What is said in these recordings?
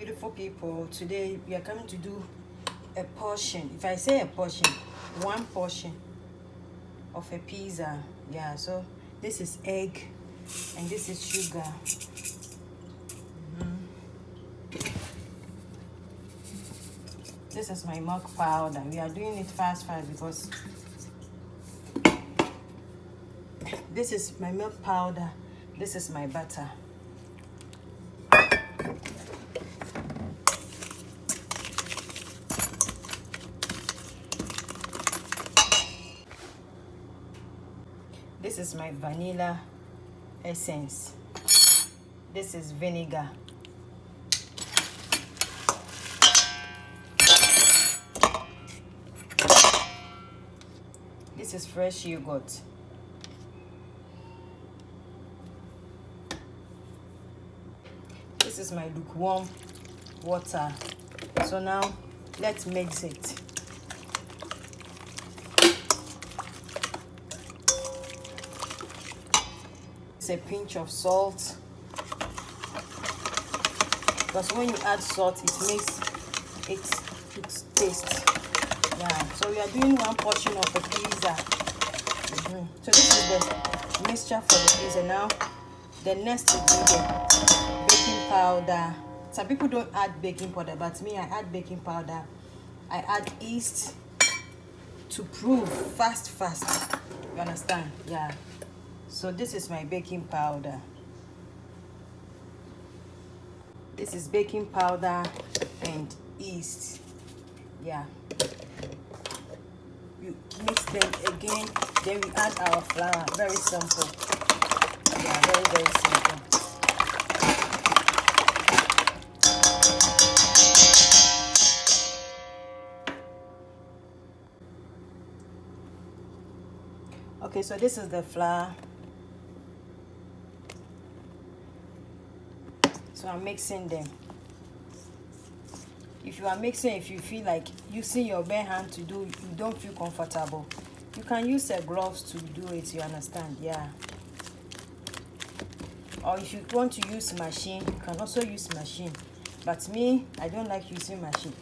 Beautiful people, today we are coming to do a portion. If I say a portion, one portion of a pizza. Yeah, so this is egg and this is sugar. This is my milk powder. We are doing it fast because this is my milk powder, this is my butter. This is my vanilla essence. This is vinegar. This is fresh yogurt. This is my lukewarm water. So now let's mix it. It's a pinch of salt, because when you add salt it makes its taste. Yeah, so we are doing one portion of the pizza. So this is the mixture for the pizza. Now the next will be the baking powder. Some people don't add baking powder, but me, I add baking powder. I add yeast to prove fast. You understand? Yeah. So this is my baking powder. This is baking powder and yeast. Yeah. You mix them again, then we add our flour. Very simple. Yeah, very simple. Okay, so this is the flour. So I'm mixing them. If you are mixing, if you feel like using your bare hand to do, you don't feel comfortable, you can use a gloves to do it, you understand? Yeah. Or if you want to use machine, you can also use machine. But me, I don't like using machine.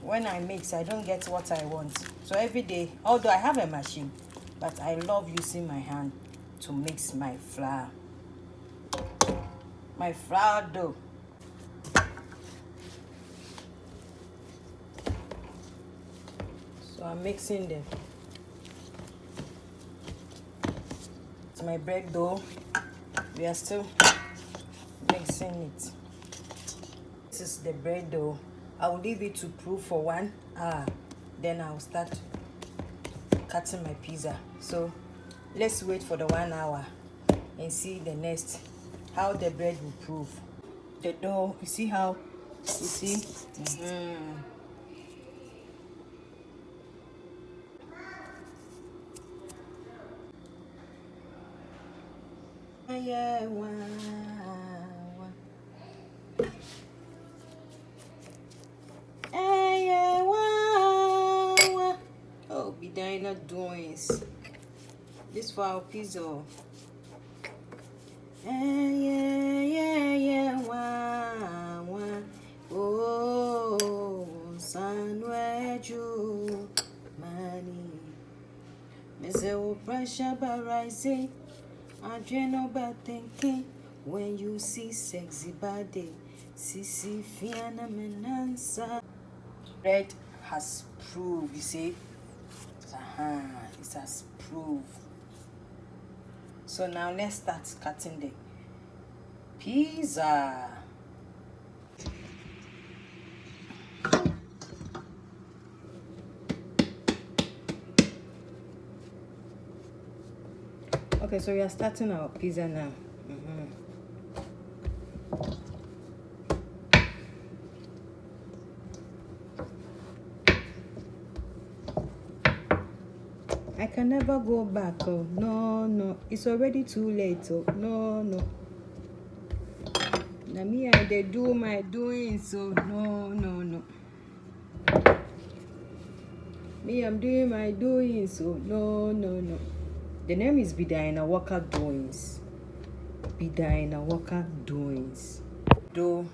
When I mix, I don't get what I want. So every day, although I have a machine, but I love using my hand to mix my flour. My flour dough. So I'm mixing them. It's my bread dough. We are still mixing it. This is the bread dough. I will leave it to proof for 1 hour. Then I will start cutting my pizza. So let's wait for the 1 hour and see the next, how the bread will prove. The dough, you see how, you see? Yeah, oh, Bedianawalkerdoings. This for our pizza. Oh, Sanweju Mani. Mesewo pressure by rising. Adreno by thinking when you see sexy body. Sisi Fiana Menansa. Bread has proved, you see. It has proved. So now let's start cutting the pizza. Okay, so we are starting our pizza now. I can never go back. Oh no, it's already too late. Oh no. Now me, they do my doing, so no. Me, I'm doing my doing, so no. The name is Bedianawalkerdoings. Bedianawalkerdoings. Do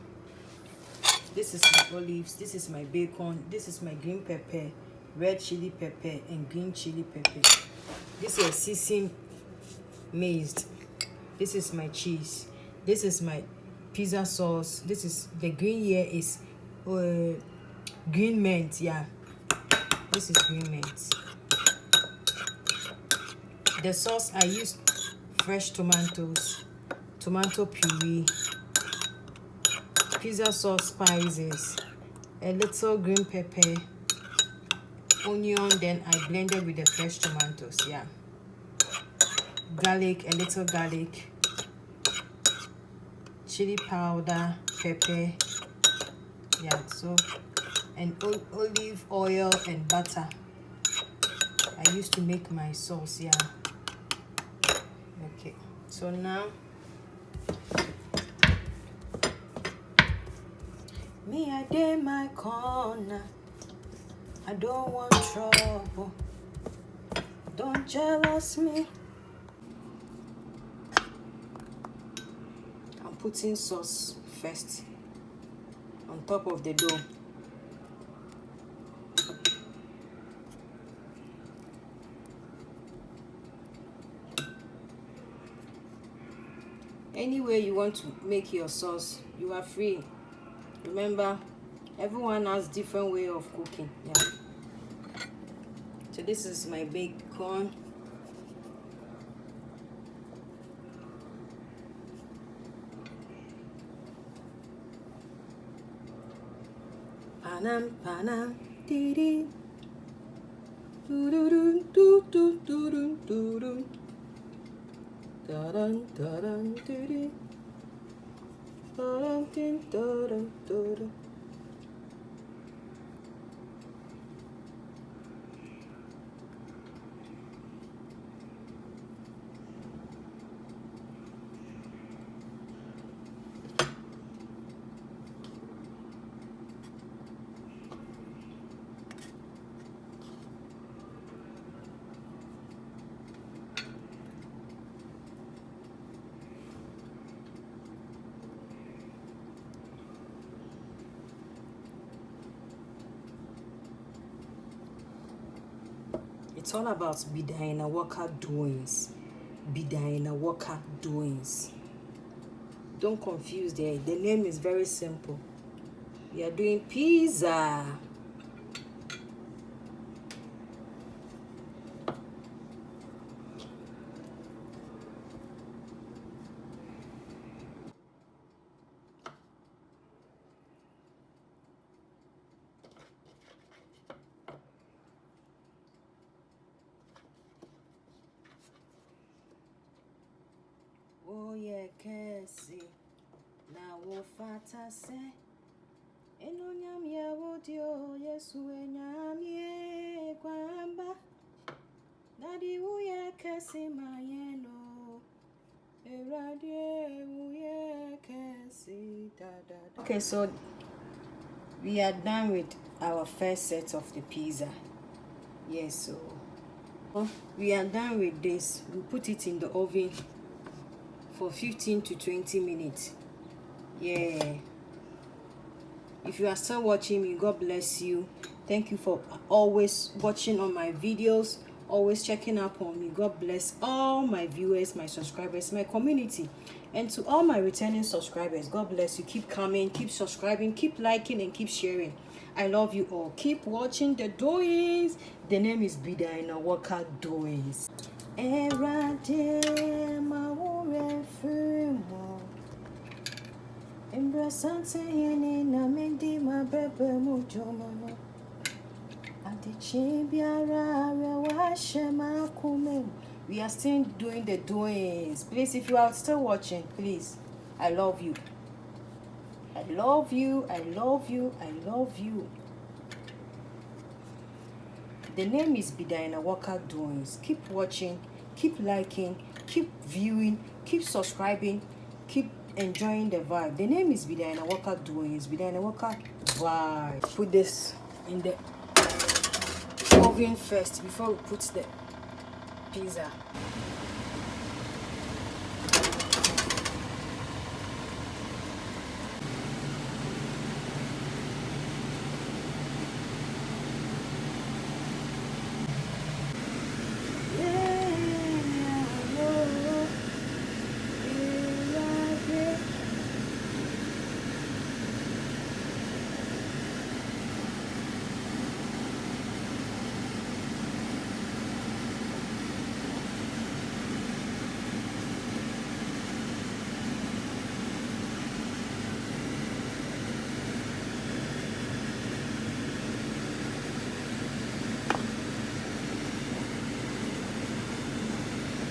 This is my olives, this is my bacon, this is my green pepper, red chili pepper, and green chili pepper. This is seasoned maize. This is my cheese. This is my pizza sauce. This is the green here is green mint. Yeah, this is green mint. The sauce I used fresh tomatoes, tomato puree, pizza sauce spices, a little green pepper, onion, then I blended with the fresh tomatoes. Yeah, garlic, a little garlic, chili powder, pepper. Yeah, so and olive oil and butter I used to make my sauce. Yeah, okay, so now me, I did my corner. I don't want trouble. Don't jealous me. I'm putting sauce first on top of the dough. Any way you want to make your sauce, you are free. Remember, everyone has different way of cooking. Yeah. So this is my bacon. Panam panam didi. Do do do do do do do do. Da dun da dun didi. Da dun din da dun da dun. It's all about Bedianawalkerdoings. Bedianawalkerdoings. Don't confuse the name is very simple. We are doing pizza. Oh yeah, Cassie. Now wo fata se. Eno nyam ya wodio Yesu enyam ye kwamba. Nadi wo ya Cassie mayeno. Eradie wo ya Cassie da da da. Okay, so we are done with our first set of the pizza. Yes, so we are done with this. We put it in the oven for 15 to 20 minutes. Yeah, if you are still watching me, God bless you. Thank you for always watching on my videos, always checking up on me. God bless all my viewers, my subscribers, my community, and to all my returning subscribers, God bless you. Keep coming, keep subscribing, keep liking, and keep sharing. I love you all. Keep watching the doings. The name is Bedianawalkerdoings. We are still doing the doings. Please, if you are still watching, please, I love you. I love you. I love you. I love you. The name is Bedianawalkerdoings. Keep watching, keep liking, keep viewing, keep subscribing, keep enjoying the vibe. The name is Bedianawalkerdoings. Bedianawalker vibe. Put this in the oven first before we put the pizza.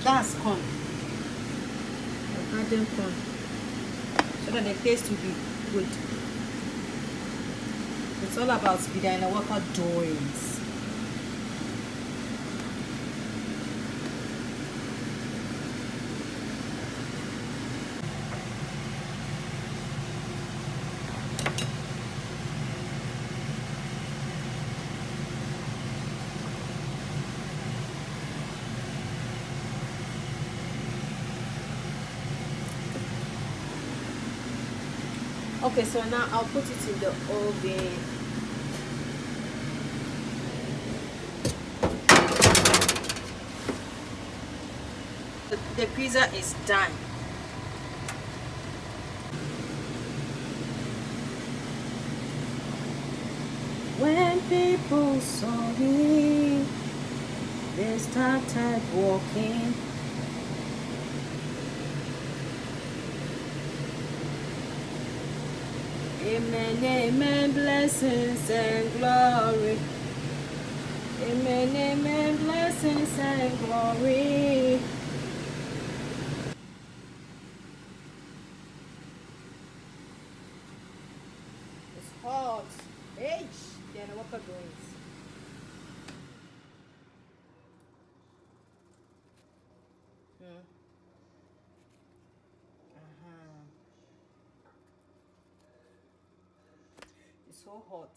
That's corn. Adding corn so that the taste will be good. It's all about Bedianawalkerdoings. Okay, so now I'll put it in the oven. The pizza is done. When people saw me, they started walking. Amen, amen, blessings and glory. Amen, amen, blessings and glory. It's hot. Hey, Bedianawalkerdoings. It's so hot.